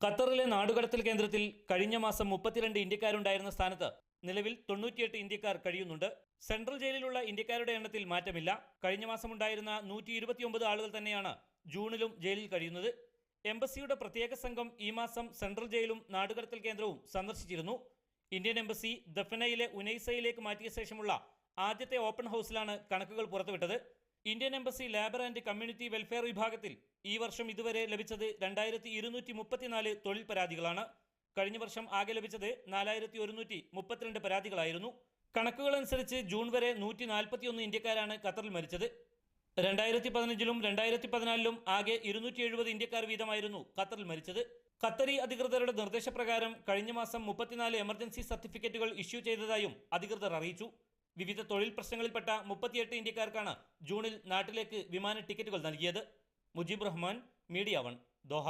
ഖത്തറിലെ നാടുകടത്തൽ കേന്ദ്രത്തിൽ കഴിഞ്ഞ മാസം 32 ഇന്ത്യക്കാരുണ്ടായിരുന്ന സ്ഥാനത്ത് നിലവിൽ 98 ഇന്ത്യക്കാർ കഴിയുന്നുണ്ട്. സെൻട്രൽ ജയിലിലുള്ള ഇന്ത്യക്കാരുടെ എണ്ണത്തിൽ മാറ്റമില്ല. കഴിഞ്ഞ മാസം ഉണ്ടായിരുന്ന 129 ആളുകൾ തന്നെയാണ് ജൂണിലും ജയിലിൽ കഴിയുന്നത്. എംബസിയുടെ പ്രത്യേക സംഘം ഈ മാസം സെൻട്രൽ ജയിലും നാടുകടത്തൽ കേന്ദ്രവും സന്ദർശിച്ചിരുന്നു. ഇന്ത്യൻ എംബസി ദഫനയിലെ ഉനൈസയിലേക്ക് മാറ്റിയ ശേഷമുള്ള ആദ്യത്തെ ഓപ്പൺ ഹൗസിലാണ് കണക്കുകൾ പുറത്തുവിട്ടത്. Indian embassy labour and community welfare വിഭാഗത്തിൽ ഈ വർഷം ഇതുവരെ ലഭിച്ചത് 2234 തൊഴിൽ പരാതികളാണ്. കഴിഞ്ഞ വർഷം ആകെ ലഭിച്ചത് 4132 പരാതികളായിരുന്നു. കണക്കുകളനുസരിച്ച് ജൂൺ വരെ 141 ഇന്ത്യക്കാരാണ് ഖത്തറിൽ മരിച്ചത്. 2015ലും 2014ലും ആകെ 270 ഇന്ത്യക്കാർ വീതമായിരുന്നു ഖത്തറിൽ മരിച്ചത്. ഖത്തറി അധികൃതരുടെ നിർദ്ദേശപ്രകാരം കഴിഞ്ഞ മാസം 34 എമർജൻസി സർട്ടിഫിക്കറ്റുകൾ ഇഷ്യൂ ചെയ്തതായും അധികൃതർ അറിയിച്ചു. വിവിധ തൊഴിൽ പ്രശ്നങ്ങളിൽപ്പെട്ട 38 ഇന്ത്യക്കാർക്കാണ് ജൂണിൽ നാട്ടിലേക്ക് വിമാന ടിക്കറ്റുകൾ നൽകിയത്. Mujeeb Rahman, media 1, Doha.